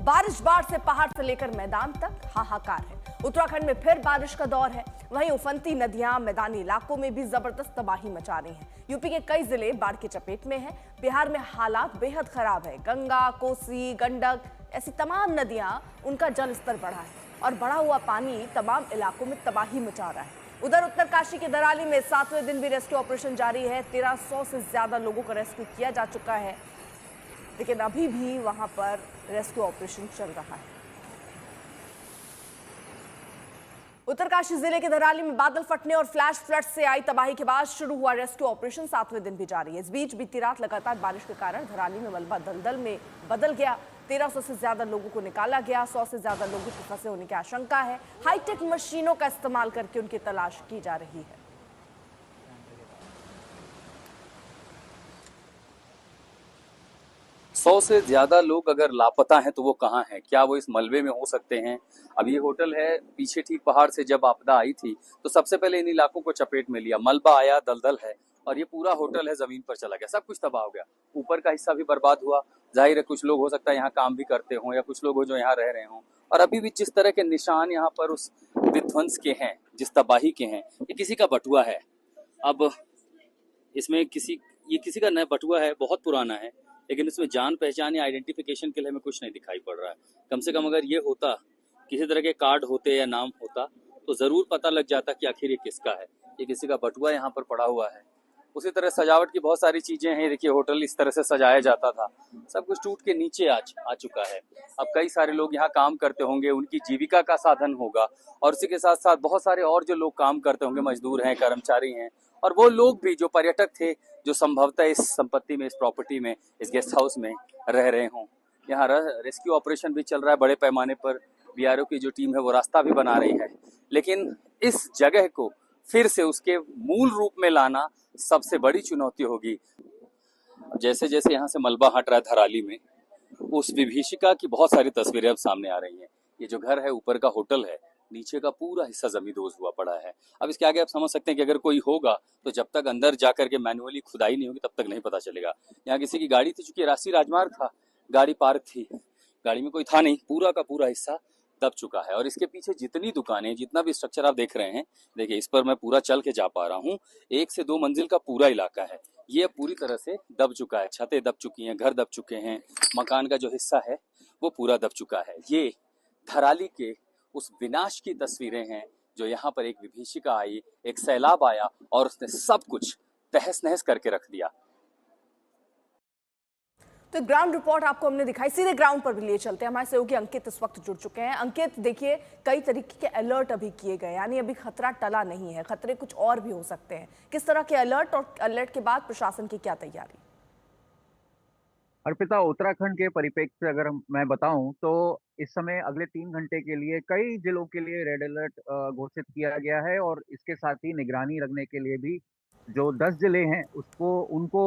बारिश बाढ़ से पहाड़ से लेकर मैदान तक हाहाकार है। उत्तराखंड में फिर बारिश का दौर है। वहीं उफनती नदियां मैदानी इलाकों में भी जबरदस्त तबाही मचा रही हैं। यूपी के कई जिले बाढ़ की चपेट में हैं। बिहार में हालात बेहद खराब है। गंगा, कोसी, गंडक ऐसी तमाम नदियां, उनका जल स्तर बढ़ा है और बढ़ा हुआ पानी तमाम इलाकों में तबाही मचा रहा है। उधर उत्तरकाशी के दराली में 7वें दिन भी रेस्क्यू ऑपरेशन जारी है। 1300 से ज्यादा लोगों को रेस्क्यू किया जा चुका है, लेकिन अभी भी वहां पर रेस्क्यू ऑपरेशन चल रहा है। उत्तरकाशी जिले के दराली में बादल फटने और फ्लैश फ्लड से आई तबाही के बाद शुरू हुआ रेस्क्यू ऑपरेशन 7वें दिन भी जारी है। इस बीच बीती रात लगातार बारिश के कारण दराली में मलबा दलदल में बदल गया। 1300 से ज्यादा लोगों को निकाला गया। 100 से ज्यादा लोगों की फंसे होने की आशंका है। हाईटेक मशीनों का इस्तेमाल करके उनकी तलाश की जा रही है। 100 से ज्यादा लोग अगर लापता हैं तो वो कहाँ हैं? क्या वो इस मलबे में हो सकते हैं? अब ये होटल है पीछे ठीक पहाड़ से जब आपदा आई थी तो सबसे पहले इन इलाकों को चपेट में लिया। मलबा आया, दलदल है और ये पूरा होटल है जमीन पर चला गया। सब कुछ तबाह हो गया। ऊपर का हिस्सा भी बर्बाद हुआ। जाहिर है कुछ लोग हो सकता है यहाँ काम भी करते हों या कुछ लोग हो जो यहाँ रह रहे हों। और अभी भी जिस तरह के निशान यहाँ पर उस विध्वंस के हैं, जिस तबाही के हैं, ये किसी का बटुआ है। अब इसमें ये किसी का नया बटुआ है, बहुत पुराना है, लेकिन इसमें जान पहचान या आइडेंटिफिकेशन के लिए हमें कुछ नहीं दिखाई पड़ रहा है। कम से कम अगर ये होता, किसी तरह के कार्ड होते या नाम होता तो जरूर पता लग जाता कि आखिर ये किसका है। ये किसी का बटुआ यहाँ पर पड़ा हुआ है। उसी तरह सजावट की बहुत सारी चीजें हैं। देखिए होटल इस तरह से सजाया जाता था, सब कुछ टूट के नीचे आ चुका है। अब कई सारे लोग यहाँ काम करते होंगे, उनकी जीविका का साधन होगा और उसी के साथ साथ बहुत सारे और जो लोग काम करते होंगे, मजदूर हैं, कर्मचारी हैं और वो लोग भी जो पर्यटक थे जो संभवतः इस संपत्ति में, इस प्रॉपर्टी में, इस गेस्ट हाउस में रह रहे हों। यहाँ रेस्क्यू ऑपरेशन भी चल रहा है बड़े पैमाने पर। बीआरओ की जो टीम है वो रास्ता भी बना रही है, लेकिन इस जगह को फिर से उसके मूल रूप में लाना सबसे बड़ी चुनौती होगी। जैसे जैसे यहाँ से मलबा हट रहा है धराली में, उस विभीषिका की बहुत सारी तस्वीरें अब सामने आ रही हैं। ये जो घर है, ऊपर का होटल है, नीचे का पूरा हिस्सा जमींदोज हुआ पड़ा है। अब इसके आगे आप समझ सकते हैं कि अगर कोई होगा तो जब तक अंदर जाकर के मैन्युअली खुदाई नहीं होगी तब तक नहीं पता चलेगा। यहाँ किसी की गाड़ी थी, चूंकि राष्ट्रीय राजमार्ग था, गाड़ी पार्क थी, गाड़ी में कोई था नहीं, पूरा का पूरा हिस्सा दब चुका है। और इसके पीछे जितनी दुकानें, जितना भी स्ट्रक्चर आप देख रहे हैं, देखिए इस पर मैं पूरा चल के जा पा रहा हूँ। 1 से 2 मंजिल का पूरा इलाका है, ये पूरी तरह से दब चुका है। छतें दब चुकी हैं, घर दब चुके हैं, मकान का जो हिस्सा है वो पूरा दब चुका है। ये धराली के उस विनाश की तस्वीरें हैं जो यहाँ पर एक विभीषिका आई, एक सैलाब आया और उसने सब कुछ तहस नहस करके रख दिया। तो ग्राउंड रिपोर्ट आपको हमने दिखाई, सीधे ग्राउंड पर भी लिए चलते हैं। हमारे सहयोगी अंकित इस वक्त जुड़ चुके हैं। अंकित, देखिए कई तरीके के अलर्ट अभी किए गए, यानी अभी खतरा टला नहीं है, खतरे कुछ और भी हो सकते हैं। किस तरह के अलर्ट और अलर्ट के बाद प्रशासन की क्या तैयारी? अर्पिता, उत्तराखंड के परिप्रेक्ष्य से अगर मैं बताऊं तो इस समय अगले 3 घंटे के लिए कई जिलों के लिए रेड अलर्ट घोषित किया गया है और इसके साथ ही निगरानी रखने के लिए भी जो 10 जिले हैं उनको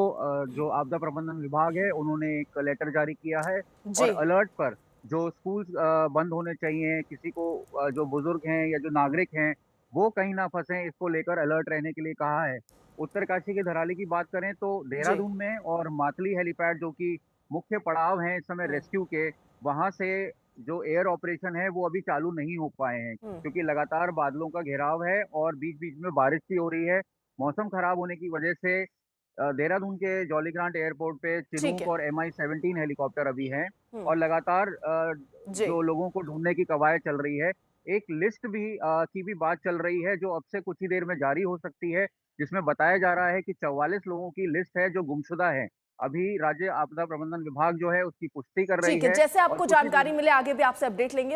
जो आपदा प्रबंधन विभाग है उन्होंने एक लेटर जारी किया है और अलर्ट पर जो स्कूल बंद होने चाहिए, किसी को जो बुजुर्ग हैं या जो नागरिक हैं वो कहीं ना फंसे, इसको लेकर अलर्ट रहने के लिए कहा है। उत्तरकाशी के धराली की बात करें तो देहरादून में और मातली हेलीपैड जो कि मुख्य पड़ाव हैं इस समय रेस्क्यू के, वहां से जो एयर ऑपरेशन है वो अभी चालू नहीं हो पाए हैं क्योंकि लगातार बादलों का घेराव है और बीच बीच में बारिश भी हो रही है। मौसम खराब होने की वजह से देहरादून के जॉलीग्रांट एयरपोर्ट पे चिनूक और MI-17 हेलीकॉप्टर अभी हैं और लगातार जो लोगों को ढूंढने की कवायद चल रही है। एक लिस्ट की भी बात चल रही है जो अब से कुछ ही देर में जारी हो सकती है, जिसमें बताया जा रहा है कि 44 लोगों की लिस्ट है जो गुमशुदा है। अभी राज्य आपदा प्रबंधन विभाग जो है उसकी पुष्टि कर रही है। जैसे आपको जानकारी मिले आगे भी आपसे अपडेट लेंगे।